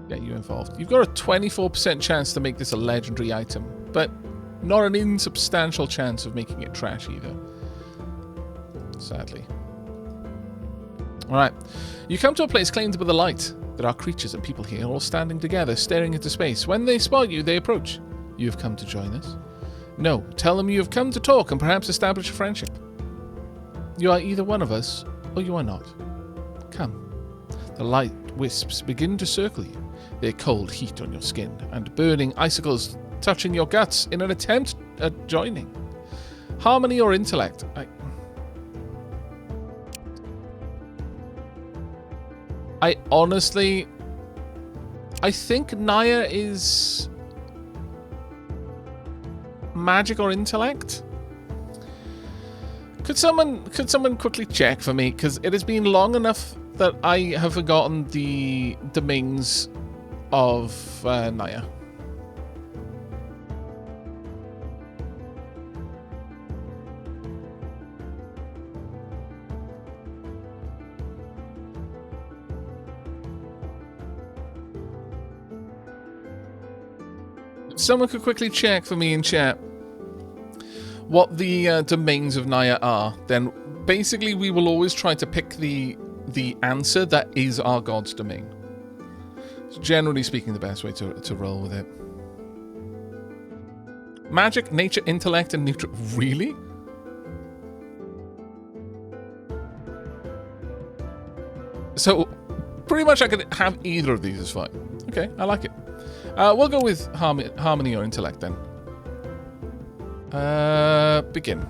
get you involved. You've got a 24% chance to make this a legendary item, but not an insubstantial chance of making it trash either. Sadly. Alright. You come to a place claimed by the light. There are creatures and people here all standing together, staring into space. When they spot you, they approach. You have come to join us? No. Tell them you have come to talk and perhaps establish a friendship. You are either one of us, or you are not. Come. The light wisps begin to circle you. Their cold heat on your skin, and burning icicles touching your guts in an attempt at joining. Harmony or intellect? I honestly... I think Nyia is... magic or intellect? Could someone quickly check for me? Because it has been long enough that I have forgotten the domains of Nyia. Someone could quickly check for me in chat what the domains of Nyia are. Then basically we will always try to pick the answer that is our god's domain. It's generally speaking the best way to roll with it. Magic, nature, intellect, and neutral. Really? So pretty much I could have either of these is fine. Okay, I like it. We'll go with harmony or intellect then. Begin.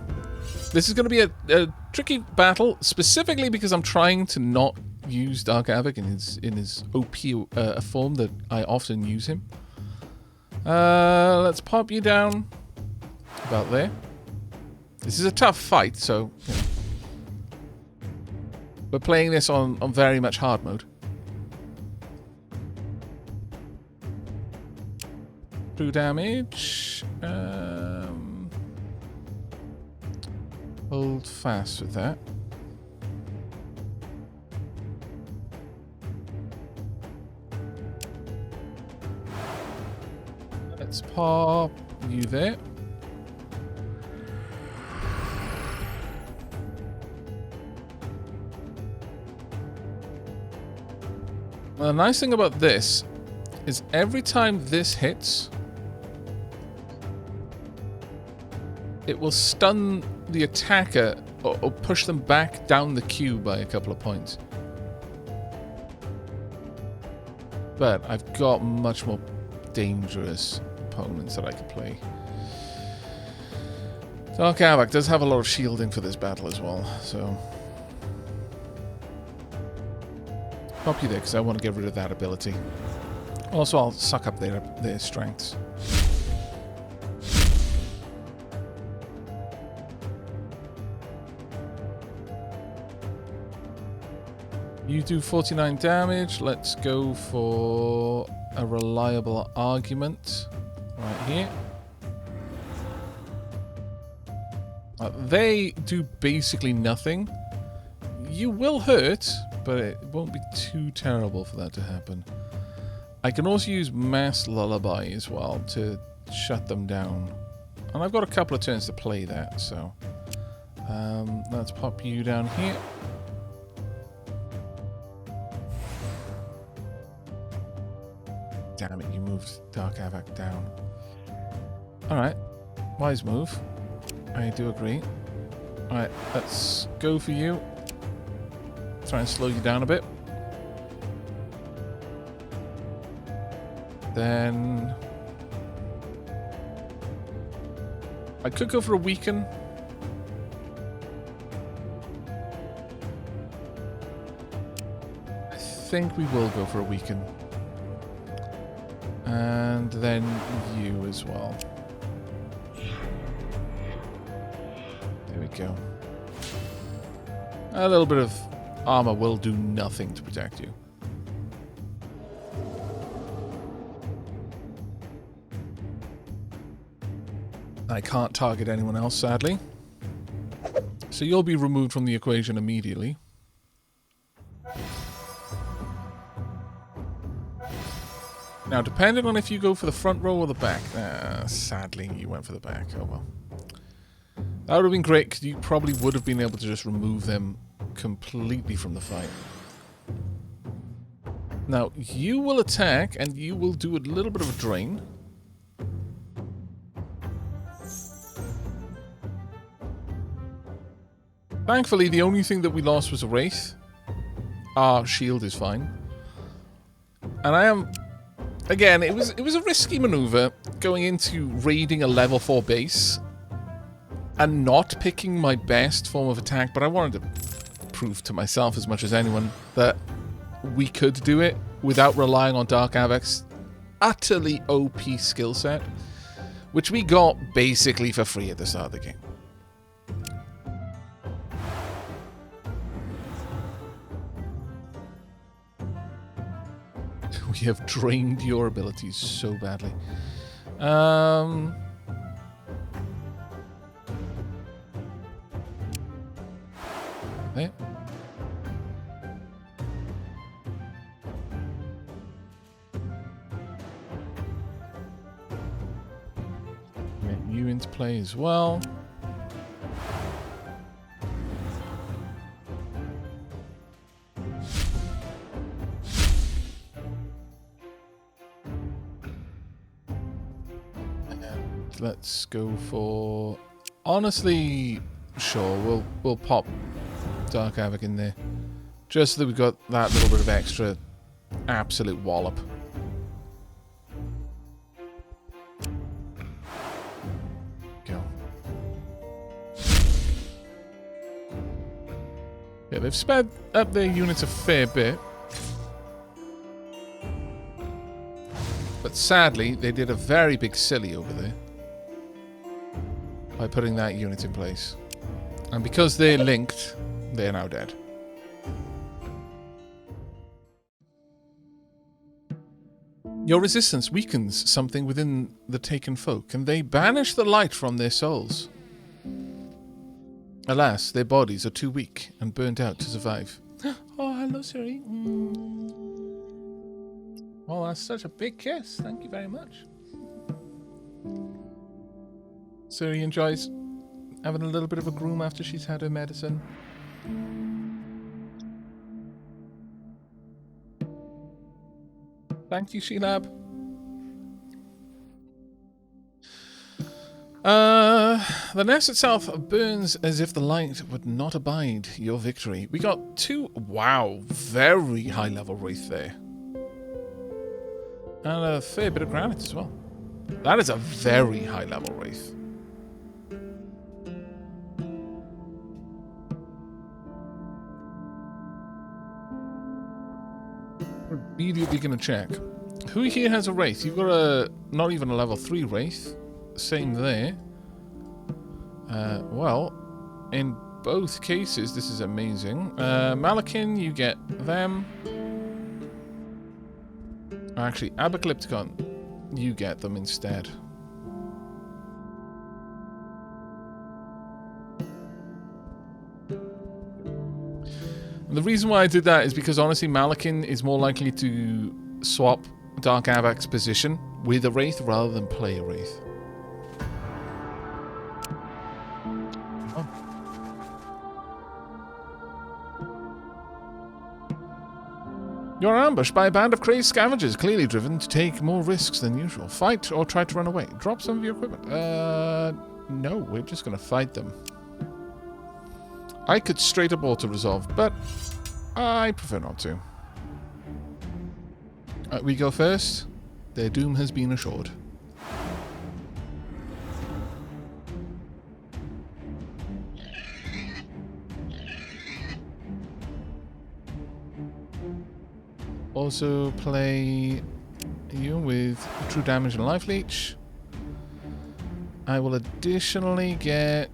This is going to be a tricky battle, specifically because I'm trying to not use Dark Aavak in his OP form that I often use him. Let's pop you down about there. This is a tough fight, so you know. We're playing this on very much hard mode. True damage. Hold fast with that. Let's pop you there. Well, the nice thing about this is every time this hits, it will stun the attacker or push them back down the queue by a couple of points. But I've got much more dangerous opponents that I could play. Dark Aavak does have a lot of shielding for this battle as well, so... Pop you there because I want to get rid of that ability. Also, I'll suck up their strengths. You do 49 damage. Let's go for a reliable argument right here. They do basically nothing. You will hurt, but it won't be too terrible for that to happen. I can also use Mass Lullaby as well to shut them down. And I've got a couple of turns to play that, so... let's pop you down here. Damn it, you moved Dark Aavak down. Alright. Wise move. I do agree. Alright, let's go for you. Try and slow you down a bit. Then... I could go for a weaken. I think we will go for a weaken. And then you as well. There we go. A little bit of armor will do nothing to protect you. I can't target anyone else, sadly. So you'll be removed from the equation immediately. Now, depending on if you go for the front row or the back. Sadly, you went for the back. Oh well. That would have been great, because you probably would have been able to just remove them completely from the fight. Now, you will attack, and you will do a little bit of a drain. Thankfully, the only thing that we lost was a Wraith. Our shield is fine. And I am... Again, it was a risky maneuver going into raiding a level 4 base and not picking my best form of attack, but I wanted to prove to myself as much as anyone that we could do it without relying on Dark Aavak's utterly OP skill set, which we got basically for free at the start of the game. We have drained your abilities so badly. There. Get you into play as well. Let's go for... Honestly, sure, we'll pop Dark Aavak in there. Just so that we've got that little bit of extra absolute wallop. Go. Yeah, they've sped up their units a fair bit. But sadly, they did a very big silly over there by putting that unit in place. And because they're linked, they're now dead. Your resistance weakens something within the taken folk, and they banish the light from their souls. Alas, their bodies are too weak and burnt out to survive. Oh, hello, Siri. Oh, that's such a big kiss. Thank you very much. Siri enjoys having a little bit of a groom after she's had her medicine. Thank you, Sheelab. The nest itself burns as if the light would not abide your victory. We got two, wow, very high level wraith there. And a fair bit of granite as well. That is a very high level wraith. Immediately gonna check. Who here has a wraith? You've got a not even a level 3 wraith. Same there. Well, in both cases, this is amazing. Malakin, you get them. Actually, Apocalypticon, you get them instead. And the reason why I did that is because honestly, Malakin is more likely to swap Dark Aavak's position with a wraith rather than play a wraith. Oh. You're ambushed by a band of crazed scavengers, clearly driven to take more risks than usual. Fight or try to run away. Drop some of your equipment. No, we're just going to fight them. I could straight up auto-resolve, but I prefer not to. We go first. Their doom has been assured. Also play you with true damage and life leech. I will additionally get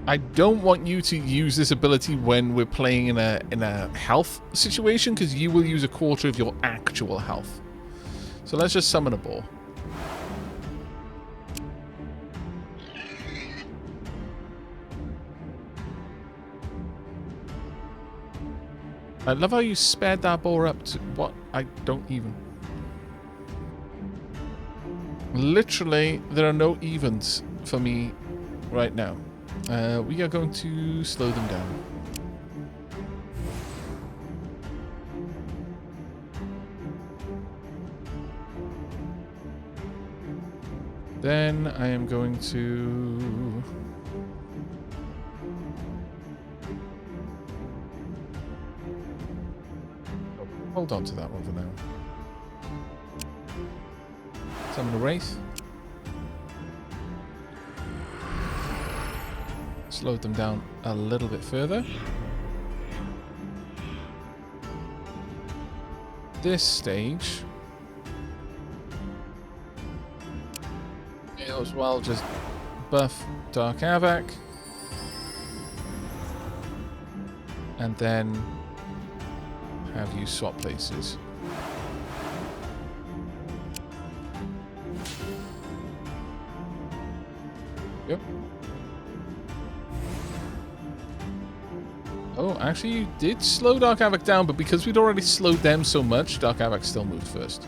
I don't want you to use this ability when we're playing in a health situation, because you will use a quarter of your actual health. So let's just summon a ball. I love how you sped that boar up to what? I don't even. Literally, there are no evens for me right now. We are going to slow them down. Then I am going to... hold on to that one for now. Summon a Wraith. Slowed them down a little bit further. This stage... may as well just buff Dark Aavak. And then have you swap places. Yep. Oh, actually you did slow Dark Aavak down, but because we'd already slowed them so much, Dark Aavak still moved first.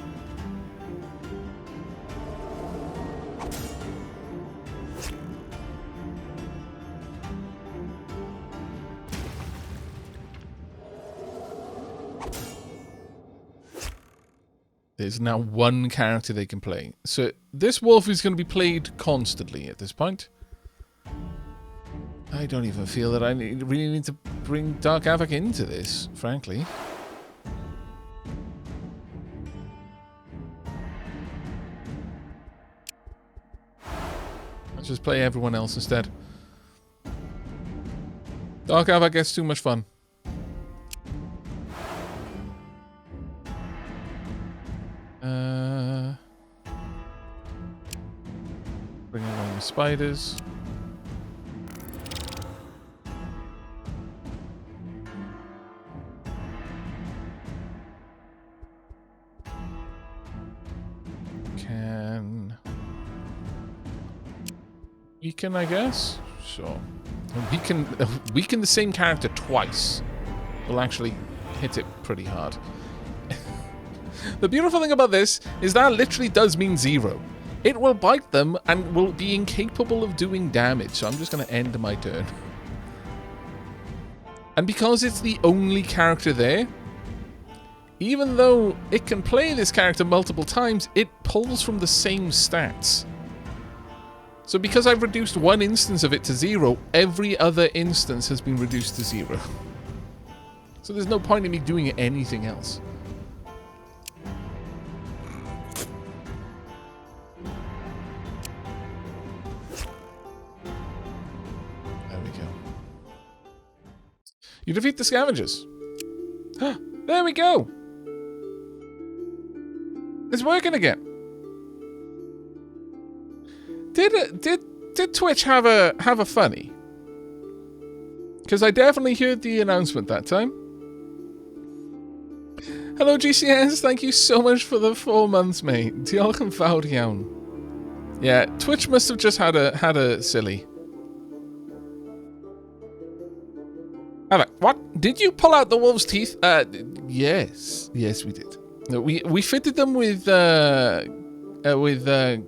There's now one character they can play. So this wolf is going to be played constantly at this point. I don't even feel that I really need to bring Dark Aavak into this, frankly. Let's just play everyone else instead. Dark Aavak gets too much fun. Bring along the spiders. Can weaken, I guess. Sure. Weaken the same character twice. Will actually hit it pretty hard. The beautiful thing about this is that literally does mean 0. It will bite them and will be incapable of doing damage, so I'm just going to end my turn. And because it's the only character there, even though it can play this character multiple times, it pulls from the same stats. So because I've reduced one instance of it to 0, every other instance has been reduced to 0. So there's no point in me doing anything else. You defeat the scavengers. There we go. It's working again. Did Twitch have a funny? Because I definitely heard the announcement that time. Hello GCS, thank you so much for the 4 months, mate. Diolch yn fawr iawn. Yeah, Twitch must have just had a silly. What? Did you pull out the wolf's teeth? Yes. Yes, we did. We fitted them with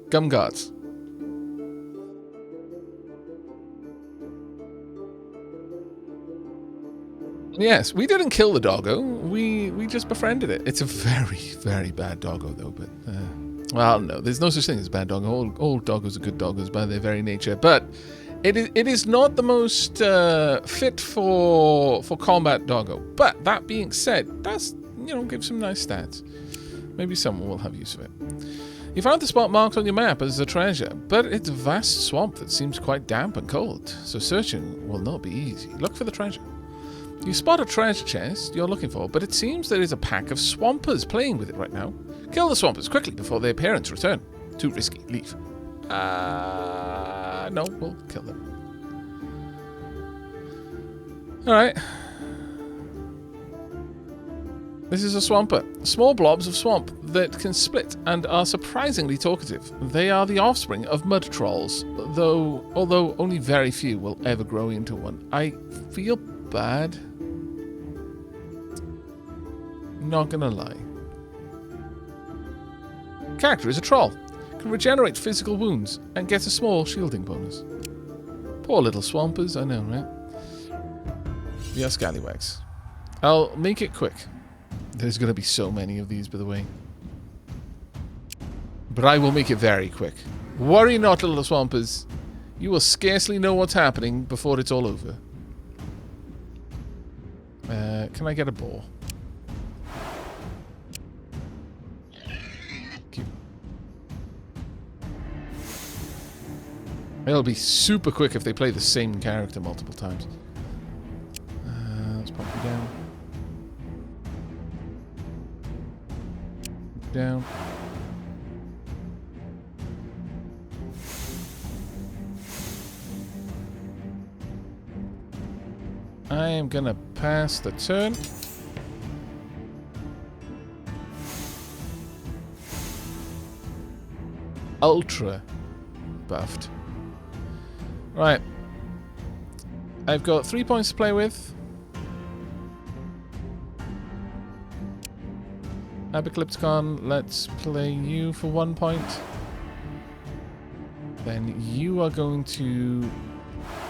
gum guards. Yes, we didn't kill the doggo. We just befriended it. It's a very, very bad doggo, though. But well, no, there's no such thing as a bad doggo. All doggos are good doggos by their very nature. But it is not the most fit for combat doggo. But that being said, that's, you know, give some nice stats. Maybe someone will have use of it. You found the spot marked on your map as a treasure, but it's a vast swamp that seems quite damp and cold, so searching will not be easy. Look for the treasure. You spot a treasure chest you're looking for, but it seems there is a pack of swampers playing with it right now. Kill the swampers quickly before their parents return. Too risky. Leave. No, we'll kill them. Alright. This is a swamper. Small blobs of swamp that can split and are surprisingly talkative. They are the offspring of mud trolls, although only very few will ever grow into one. I feel bad. Not gonna lie. Character is a troll. Can regenerate physical wounds and gets a small shielding bonus. Poor little swampers, I know, right? We are scallywags. I'll make it quick. There's gonna be so many of these, by the way. But I will make it very quick. Worry not, little swampers. You will scarcely know what's happening before it's all over. Can I get a boar? Cute. It'll be super quick if they play the same character multiple times. Let's pop you down. Down. I am gonna pass the turn. Ultra buffed. Right. I've got 3 points to play with. Apocalypticon, let's play you for 1 point. Then you are going to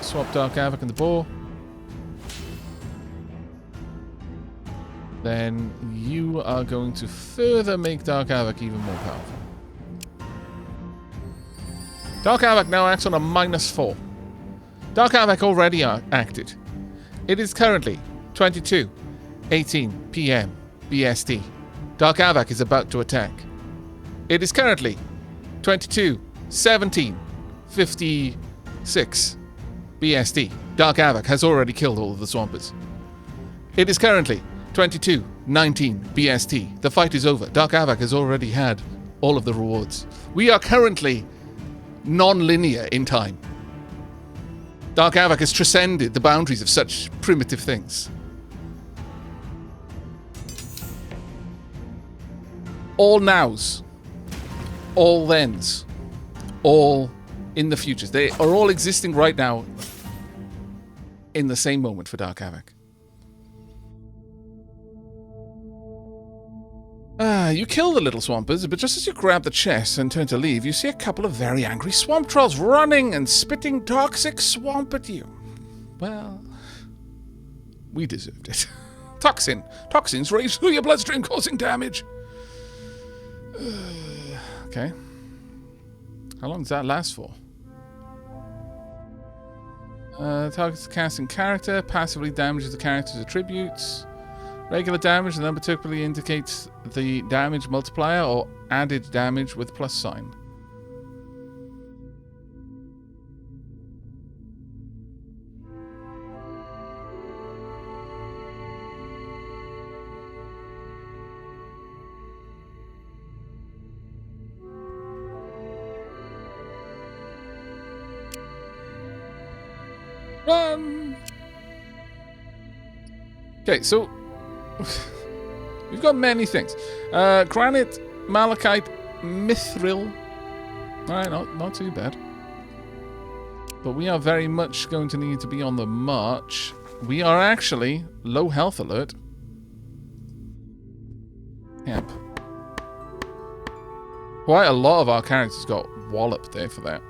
swap Dark Aavak and the boar. Then you are going to further make Dark Aavak even more powerful. Dark Aavak now acts on a -4. Dark Aavak already acted. It is currently 22:18 PM BST. Dark Aavak is about to attack. It is currently 22:17 56 BST. Dark Aavak has already killed all of the swampers. It is currently 22:19 BST. The fight is over. Dark Aavak has already had all of the rewards. We are currently non-linear in time. Dark Aavak has transcended the boundaries of such primitive things. All nows, all thens, all in the futures. They are all existing right now in the same moment for Dark Aavak. You kill the little swampers, but just as you grab the chest and turn to leave, you see a couple of very angry swamp trolls running and spitting toxic swamp at you. Well, we deserved it. Toxins race through your bloodstream, causing damage. Okay. How long does that last for? Target's casting character, passively damages the character's attributes. Regular damage, the number typically indicates the damage multiplier or added damage with plus sign. Run! Okay, so we've got many things. Granite, malachite, mithril. Alright, not too bad. But we are very much going to need to be on the march. We are actually low health alert. Yep. Quite a lot of our characters got walloped there for that.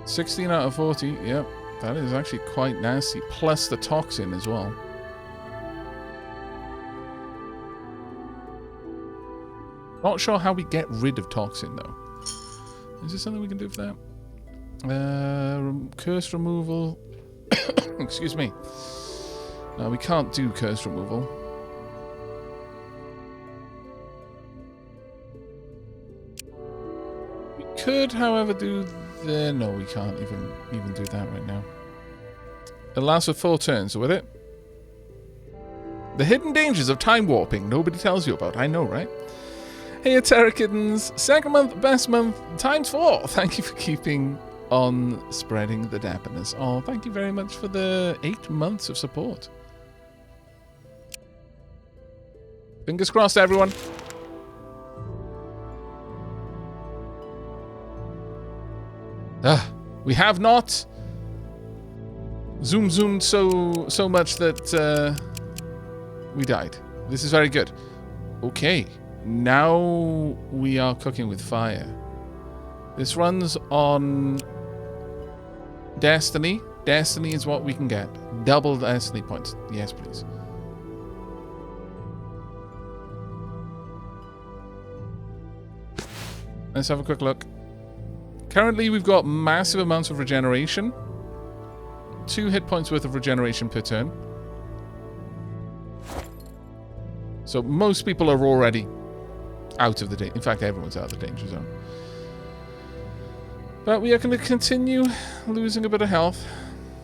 16 out of 40, yep. That is actually quite nasty. Plus the toxin as well. Not sure how we get rid of toxin, though. Is there something we can do for that? Curse removal. Excuse me. We can't do curse removal. We could, however, do the... No, we can't even do that right now. It lasts for 4 turns, with it. The hidden dangers of time warping nobody tells you about. I know, right? Hey, Terra Kittens. 2nd month, best month, times 4. Thank you for keeping on spreading the dapperness. Oh, thank you very much for the 8 months of support. Fingers crossed, everyone. We have not zoomed so much that we died. This is very good. Okay, now we are cooking with fire. This runs on Destiny. Destiny is what we can get. Double Destiny points. Yes, please. Let's have a quick look. Currently, we've got massive amounts of regeneration. 2 hit points worth of regeneration per turn. So most people are already out of the danger. In fact, everyone's out of the danger zone. But we are going to continue losing a bit of health.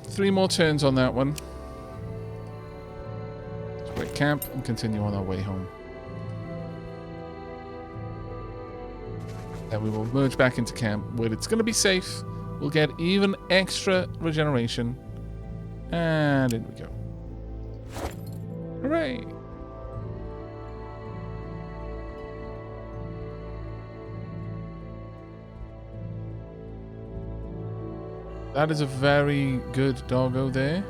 3 more turns on that one. Let's break camp and continue on our way home. Then we will merge back into camp where it's going to be safe. We'll get even extra regeneration. And in we go. Hooray! That is a very good doggo there.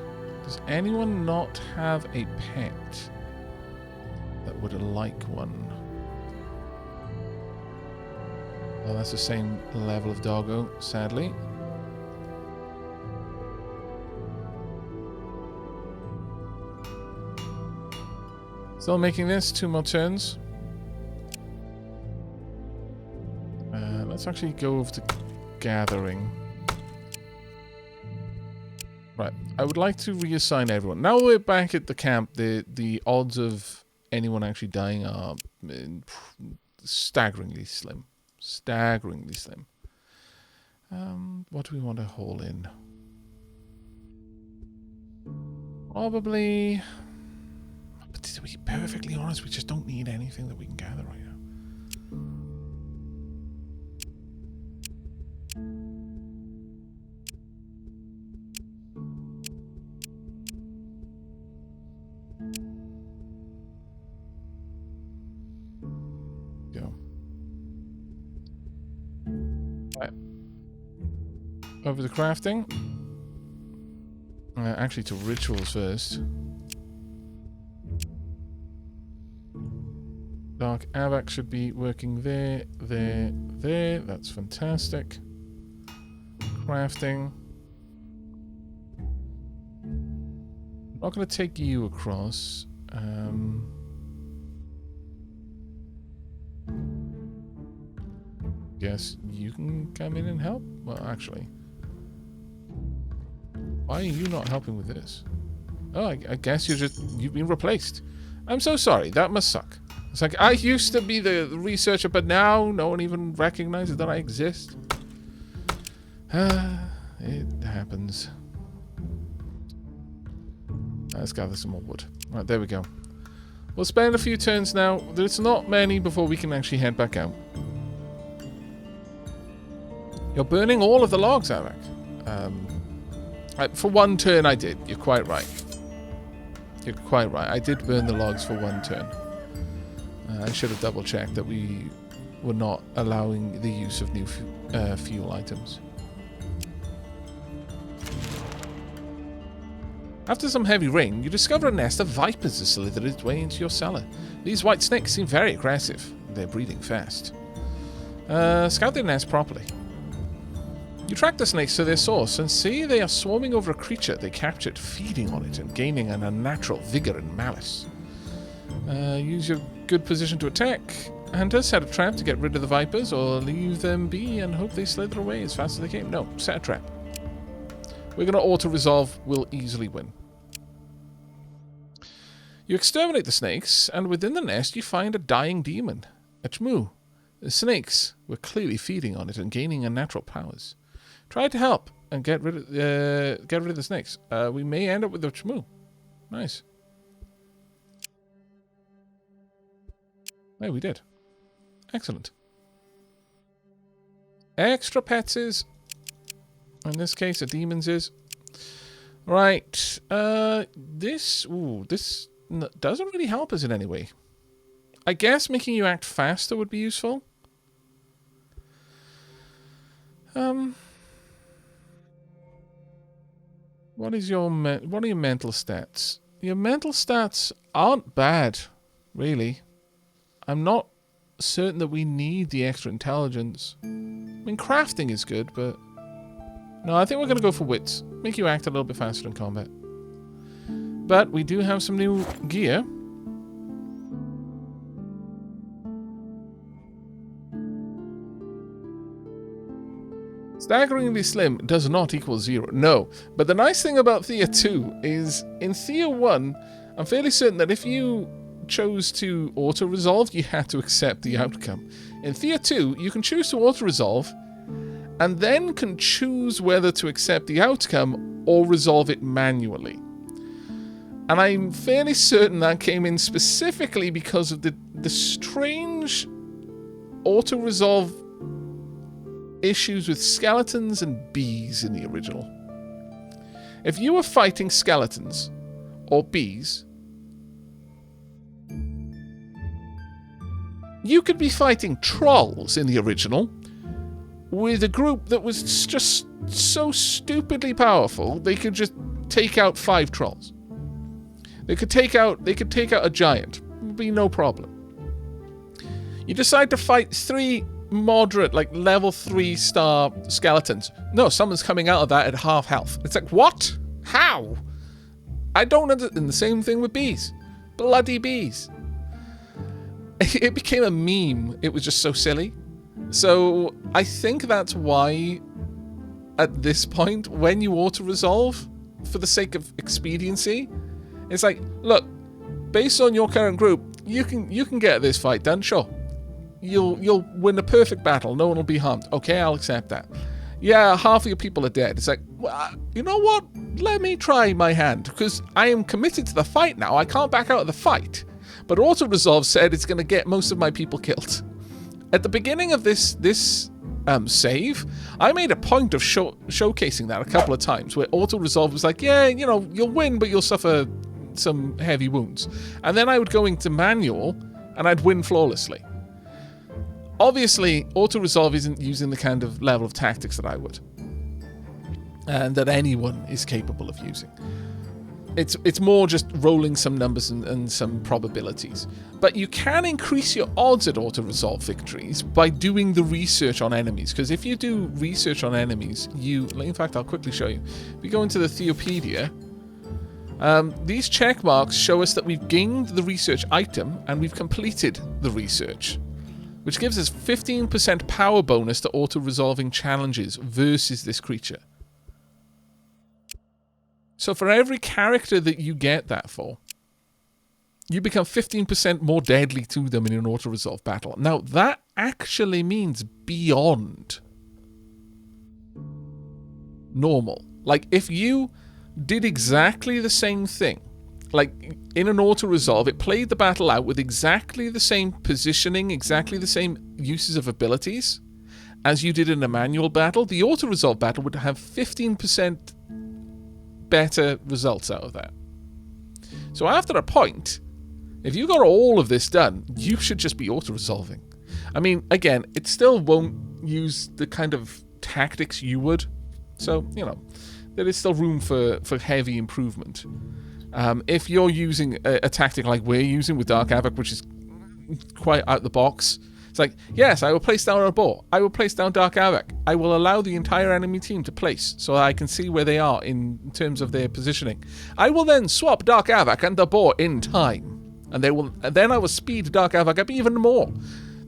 Does anyone not have a pet that would like one? Well, that's the same level of doggo, sadly. Still making this. 2 more turns. Let's actually go over to gathering. Right. I would like to reassign everyone. Now we're back at the camp, the odds of anyone actually dying are staggeringly slim. Staggeringly slim. What do we want to haul in? Probably... But to be perfectly honest, we just don't need anything that we can gather right now. Go. Right. Over to crafting. Actually, to rituals first. Dark Aavak should be working there, there, there. That's fantastic. Crafting. I'm not going to take you across. Guess you can come in and help? Well, actually. Why are you not helping with this? Oh, I guess you've been replaced. I'm so sorry. That must suck. It's like, I used to be the researcher, but now no one even recognizes that I exist. It happens. Let's gather some more wood. Right, there we go. We'll spend a few turns now. There's not many before we can actually head back out. You're burning all of the logs, Aavak. For 1 turn I did. You're quite right. You're quite right. I did burn the logs for 1 turn. I should have double-checked that we were not allowing the use of new fuel items. After some heavy rain, you discover a nest of vipers has slithered its way into your cellar. These white snakes seem very aggressive. They're breeding fast. Scout their nest properly. You track the snakes to their source and see they are swarming over a creature they captured, feeding on it and gaining an unnatural vigor and malice. Use your good position to attack. Hunter, set a trap to get rid of the vipers, or leave them be and hope they slither away as fast as they came. No, set a trap. We're going to auto-resolve. We'll easily win. You exterminate the snakes, and within the nest you find a dying demon. A Chmoo. The snakes were clearly feeding on it and gaining unnatural powers. Try to help and get rid of the snakes. We may end up with the Chmoo. Nice. Oh, we did. Excellent. Extra pets is... In this case, a demon's is. Right. This doesn't really help us in any way. I guess making you act faster would be useful. What are your mental stats? Your mental stats aren't bad, really. I'm not certain that we need the extra intelligence. I mean, crafting is good, but... No, I think we're going to go for wits. Make you act a little bit faster in combat. But we do have some new gear. Staggeringly slim does not equal 0. No. But the nice thing about Thea 2 is, in Thea 1, I'm fairly certain that if you chose to auto-resolve, you had to accept the outcome. In Thea 2, you can choose to auto-resolve, and then can choose whether to accept the outcome or resolve it manually. And I'm fairly certain that came in specifically because of the strange auto-resolve issues with skeletons and bees in the original. If you were fighting skeletons or bees, you could be fighting trolls in the original with a group that was just so stupidly powerful they could just take out 5 trolls. They could take out a giant. It would be no problem. You decide to fight 3 moderate, like level 3 star skeletons. No, someone's coming out of that at half health. It's like, what? How? I don't understand. And the same thing with bees. Bloody bees. It became a meme. It was just so silly. So I think that's why at this point, when you auto-resolve, for the sake of expediency, it's like, look, based on your current group, you can get this fight done, sure. You'll win a perfect battle. No one will be harmed. Okay, I'll accept that. Yeah, half of your people are dead. It's like, well, you know what? Let me try my hand, because I am committed to the fight now. I can't back out of the fight. But auto-resolve said it's going to get most of my people killed. At the beginning of this save, I made a point of showcasing that a couple of times, where auto-resolve was like, yeah, you know, you'll win, but you'll suffer some heavy wounds. And then I would go into manual, and I'd win flawlessly. Obviously, auto-resolve isn't using the kind of level of tactics that I would. And that anyone is capable of using. It's more just rolling some numbers and some probabilities. But you can increase your odds at auto-resolve victories by doing the research on enemies. Because if you do research on enemies, in fact, I'll quickly show you. If you go into the Theopedia, these check marks show us that we've gained the research item and we've completed the research, which gives us 15% power bonus to auto-resolving challenges versus this creature. So for every character that you get that for, you become 15% more deadly to them in an auto-resolve battle. Now, that actually means beyond normal. Like, if you did exactly the same thing, like in an auto-resolve, it played the battle out with exactly the same positioning, exactly the same uses of abilities as you did in a manual battle, the auto-resolve battle would have 15% better results out of that. So after a point, if you got all of this done, you should just be auto-resolving. I mean, again, it still won't use the kind of tactics you would. So, you know, there is still room for heavy improvement. If you're using a tactic like we're using with Dark Aavak, which is quite out the box, it's like, yes, I will place down a boar. I will place down Dark Aavak. I will allow the entire enemy team to place so that I can see where they are in terms of their positioning. I will then swap Dark Aavak and the boar in time. And then I will speed Dark Aavak up even more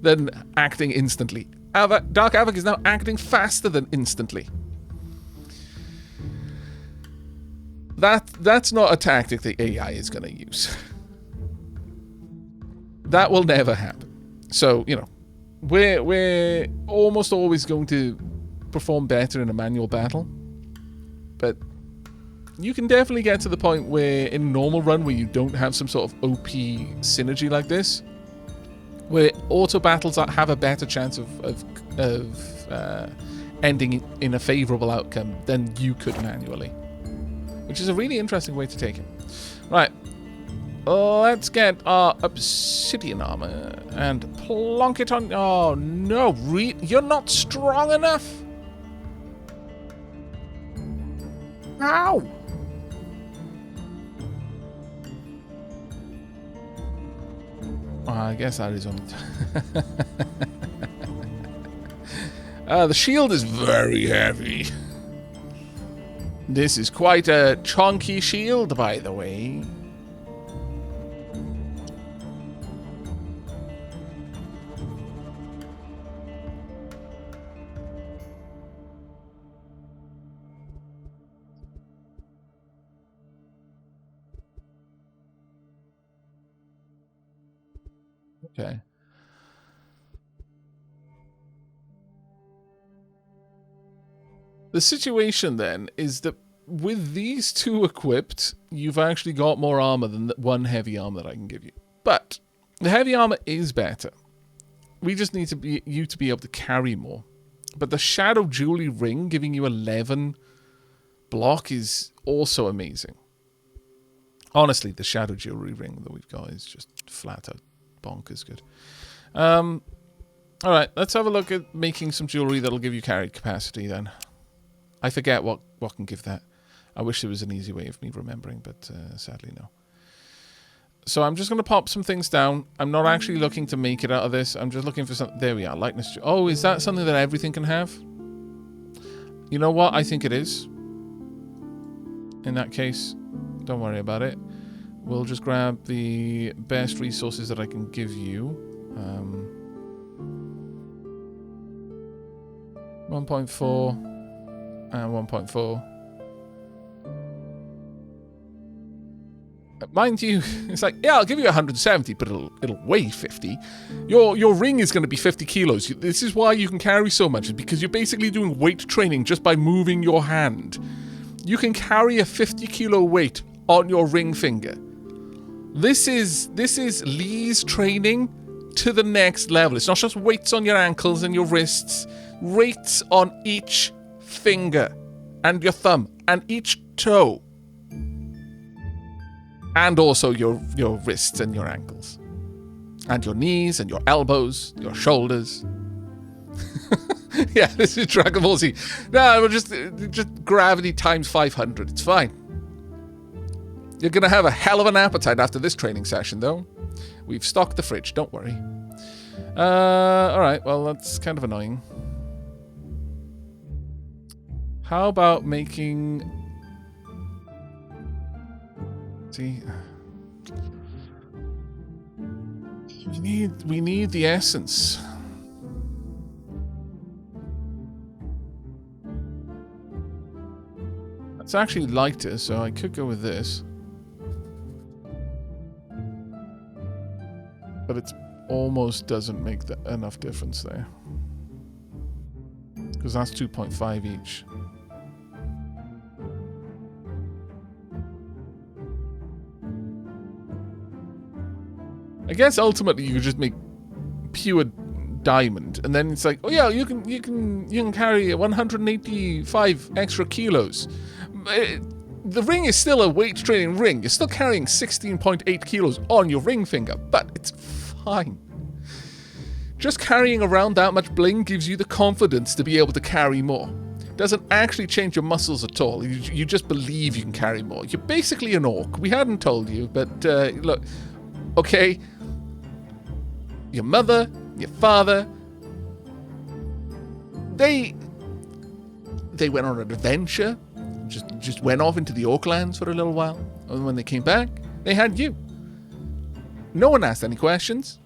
than acting instantly. Dark Aavak is now acting faster than instantly. That's not a tactic the AI is going to use. That will never happen. So, you know, we're almost always going to perform better in a manual battle. But you can definitely get to the point where in a normal run where you don't have some sort of OP synergy like this, where auto battles have a better chance of ending in a favorable outcome than you could manually. Which is a really interesting way to take it. Right. Let's get our obsidian armor and plonk it on... Oh, no. You're not strong enough? Ow! I guess that is only... the shield is very heavy. This is quite a chunky shield, by the way. Okay. The situation then is that with these two equipped, you've actually got more armor than the one heavy armor that I can give you. But the heavy armor is better. We just need you to be able to carry more. But the Shadow Jewelry Ring giving you 11 block is also amazing. Honestly, the Shadow Jewelry Ring that we've got is just flat out bonkers good. Alright, let's have a look at making some jewelry that'll give you carry capacity then. I forget what can give that. I wish there was an easy way of me remembering, but sadly no. So I'm just going to pop some things down. I'm not actually looking to make it out of this. I'm just looking for something. There we are. Lightness. Oh, is that something that everything can have? You know what? I think it is. In that case, don't worry about it. We'll just grab the best resources that I can give you. 1.4 and 1.4. Mind you, it's like, yeah, I'll give you 170, but it'll weigh 50. Your ring is going to be 50 kilos. This is why you can carry so much, because you're basically doing weight training just by moving your hand. You can carry a 50 kilo weight on your ring finger. This is Lee's training to the next level. It's not just weights on your ankles and your wrists. Weights on each finger and your thumb and each toe. And also your wrists and your ankles. And your knees and your elbows, your shoulders. Yeah, this is Dragon Ball Z. No, we're just gravity times 500. It's fine. You're going to have a hell of an appetite after this training session, though. We've stocked the fridge, don't worry. Alright, well, that's kind of annoying. How about making... See... We need the essence. It's actually lighter, so I could go with this. But it almost doesn't make enough difference there. Because that's 2.5 each. I guess ultimately you could just make pure diamond, and then it's like, oh yeah, you can carry 185 extra kilos. The ring is still a weight training ring. You're still carrying 16.8 kilos on your ring finger, but it's fine. Just carrying around that much bling gives you the confidence to be able to carry more. Doesn't actually change your muscles at all. You just believe you can carry more. You're basically an orc. We hadn't told you, but look, okay. Your mother, your father, they went on an adventure, just went off into the Orklands for a little while, and when they came back, they had you. No one asked any questions.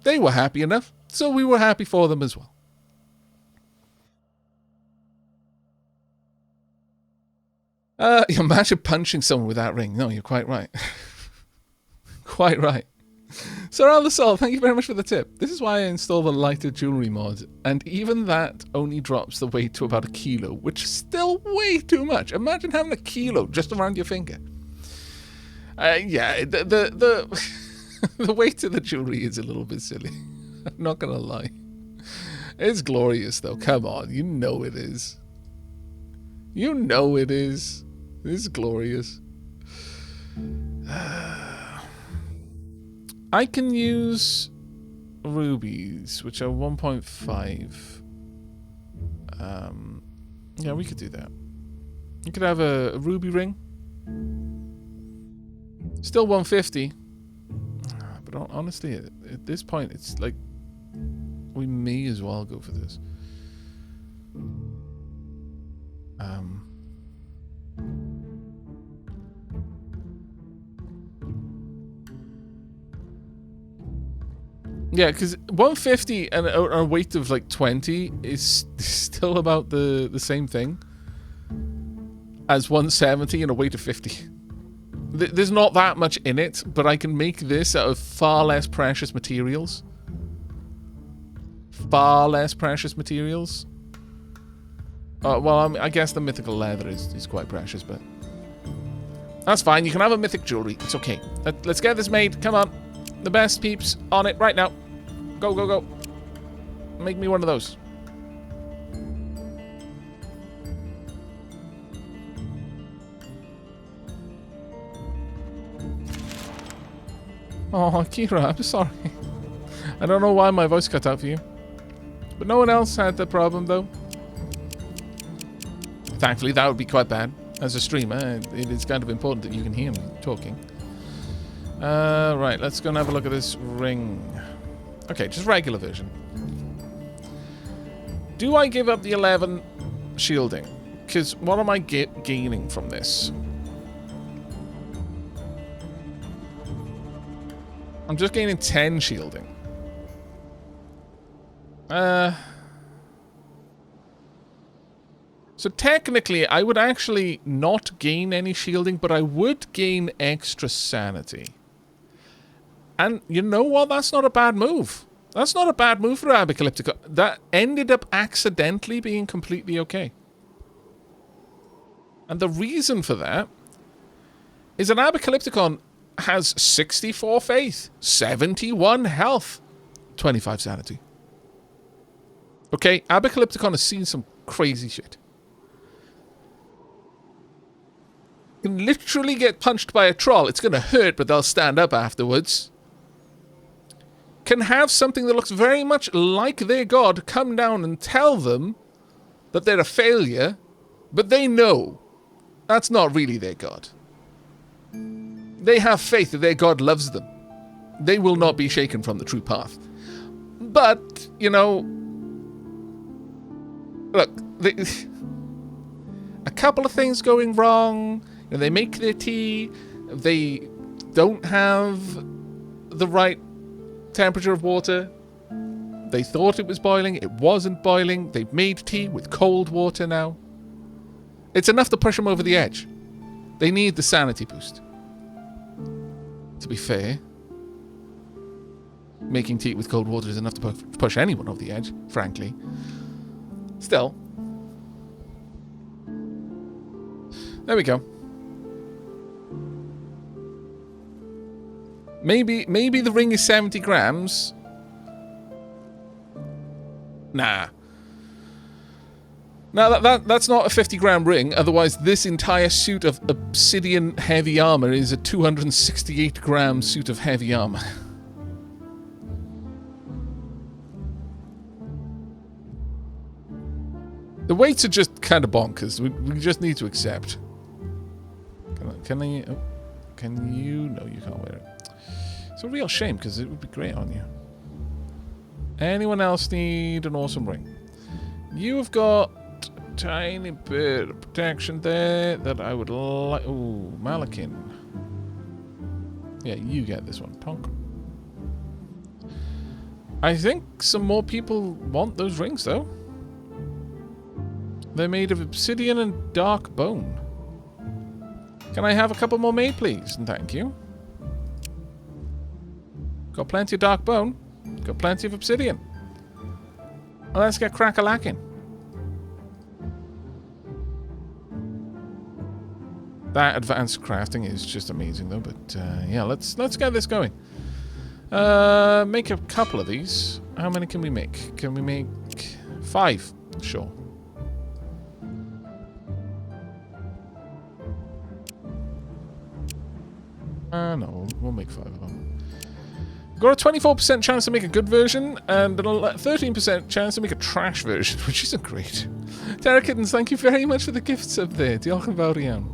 They were happy enough, so we were happy for them as well. Imagine punching someone with that ring. No, you're quite right. Quite right. Sir Aldersol, thank you very much for the tip. This is why I installed the lighter jewelry mod, and even that only drops the weight to about 1 kilo, which is still way too much. Imagine having 1 kilo just around your finger. Yeah, the the weight of the jewelry is a little bit silly. I'm not gonna lie. It's glorious though. Come on, you know it is. You know it is. It's glorious. I can use rubies, which are 1.5. Yeah, we could do that. You could have a ruby ring. Still 150. But But honestly, at this point, it's like we may as well go for this. Yeah, because 150 and a weight of like 20 is still about the same thing as 170 and a weight of 50. There's not that much in it, but I can make this out of far less precious materials. Far less precious materials. Well, I guess the mythical leather is quite precious, but that's fine. You can have a mythic jewelry. It's okay. Let's get this made. Come on. The best peeps on it right now. Go, go, go. Make me one of those. Oh, Kira, I'm sorry. I don't know why my voice cut out for you. But no one else had that problem, though. Thankfully, that would be quite bad. As a streamer, it is kind of important that you can hear me talking. Right, let's go and have a look at this ring. Okay, just regular version. Do I give up the 11 shielding? Because what am I gaining from this? I'm just gaining 10 shielding. So technically, I would actually not gain any shielding, but I would gain extra sanity. And you know what? That's not a bad move. That's not a bad move for Apocalypticon. That ended up accidentally being completely okay. And the reason for that is that Apocalypticon has 64 faith, 71 health, 25 sanity. Okay, Apocalypticon has seen some crazy shit. Can literally get punched by a troll. It's going to hurt, but they'll stand up afterwards. Can have something that looks very much like their god come down and tell them that they're a failure, but they know that's not really their god. They have faith that their god loves them. They will not be shaken from the true path. But, you know, look, a couple of things going wrong. You know, they make their tea. They don't have the right temperature of water. They thought it was boiling. It wasn't boiling. They've made tea with cold water now. It's enough to push them over the edge. They need the sanity boost. To be fair, making tea with cold water is enough to push anyone over the edge, frankly. Still. There we go. Maybe the ring is 70 grams. Nah. Now that's not a 50-gram ring. Otherwise, this entire suit of obsidian heavy armor is a 268-gram suit of heavy armor. The weights are just kind of bonkers. We just need to accept. Can you? No, you can't wear it. It's a real shame because it would be great on you. Anyone else need an awesome ring? You've got a tiny bit of protection there that I would like. Ooh, Malakin. Yeah, you get this one, Tonk. I think some more people want those rings, though. They're made of obsidian and dark bone. Can I have a couple more made, please? And thank you. Got plenty of dark bone. Got plenty of obsidian. Well, let's get crack-a-lacking. That advanced crafting is just amazing, though. But yeah, let's get this going. Make a couple of these. How many can we make? Can we make 5? Sure. No, we'll make 5 of them. Got a 24% chance to make a good version, and a 13% chance to make a trash version, which isn't great. Terra Kittens, thank you very much for the gifts up there. Diolch yn fawr iawn.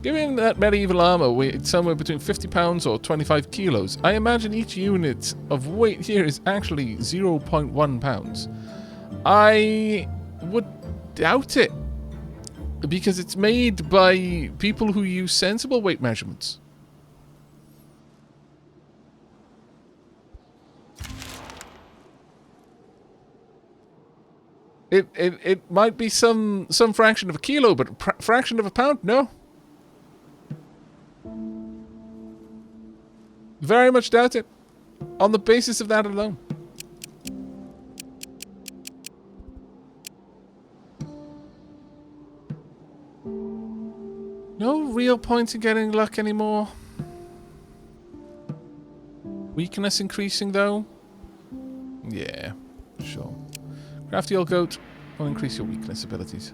Given that medieval armor weighed somewhere between 50 pounds or 25 kilos, I imagine each unit of weight here is actually 0.1 pounds. I would doubt it, because it's made by people who use sensible weight measurements. It might be some fraction of a kilo, but fraction of a pound? No. Very much doubt it. On the basis of that alone. No real point in getting luck anymore. Weakness increasing though? Yeah, sure. Crafty old goat will increase your weakness abilities.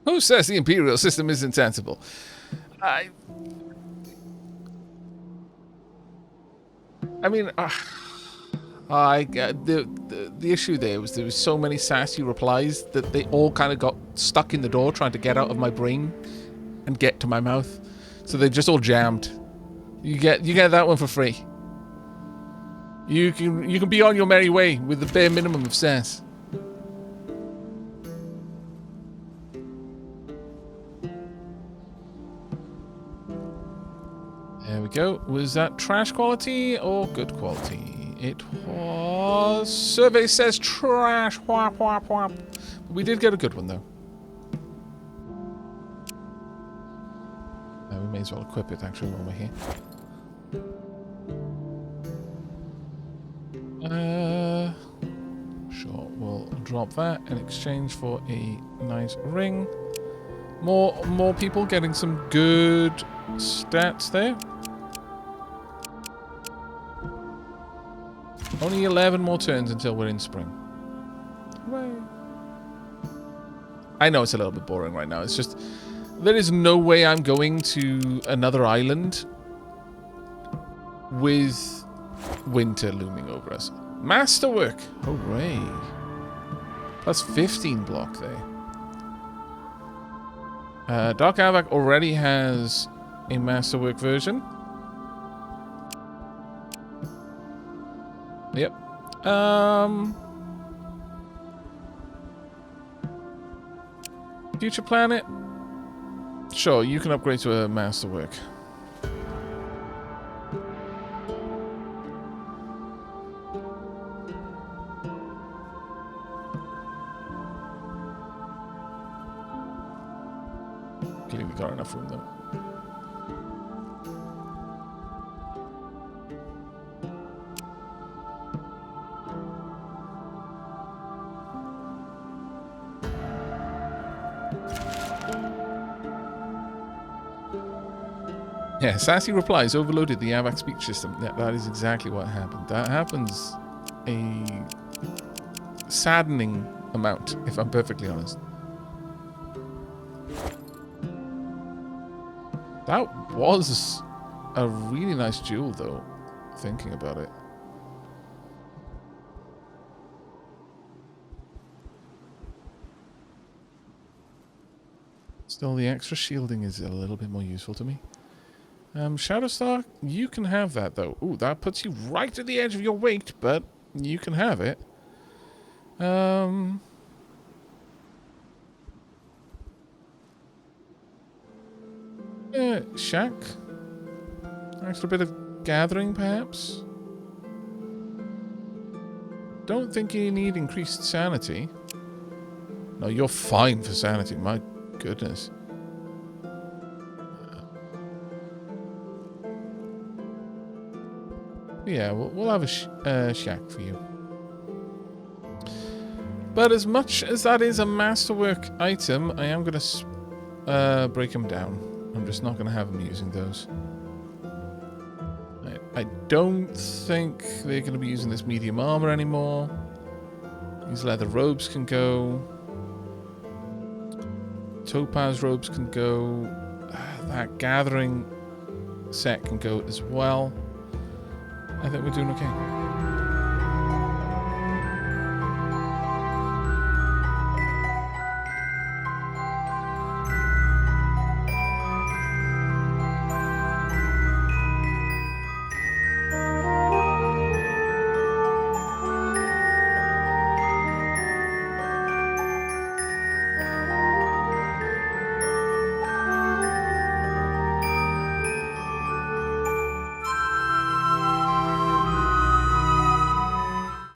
Who says the Imperial system is insensible? I mean, the issue there was so many sassy replies that they all kind of got stuck in the door trying to get out of my brain and get to my mouth. So they just all jammed. You get that one for free. You can be on your merry way with the bare minimum of sass. There we go. Was that trash quality or good quality? It was... Survey says trash. Whop, whop, whop. We did get a good one, though. We may as well equip it, actually, while we're here. Sure, we'll drop that in exchange for a nice ring. More people getting some good stats there. Only 11 more turns until we're in spring. Hooray. I know it's a little bit boring right now. It's just... There is no way I'm going to another island with winter looming over us. Masterwork! Hooray. Plus 15 block there. Dark Aavak already has a Masterwork version. Yep. Future planet? Sure, you can upgrade to a Masterwork. Clearly we got enough room though. Yeah, Sassy replies overloaded the Aavak speech system. Yeah, that is exactly what happened. That happens a saddening amount, if I'm perfectly honest. That was a really nice jewel, though, thinking about it. Still, the extra shielding is a little bit more useful to me. Shadowstar, you can have that, though. Ooh, that puts you right at the edge of your weight, but you can have it. Shack? Extra bit of gathering, perhaps? Don't think you need increased sanity. No, you're fine for sanity, my goodness. Yeah, we'll have a shack for you. But as much as that is a Masterwork item, I am going to break them down. I'm just not going to have them using those. I don't think they're going to be using this medium armor anymore. These leather robes can go. Topaz robes can go. That gathering set can go as well. I think we're doing okay.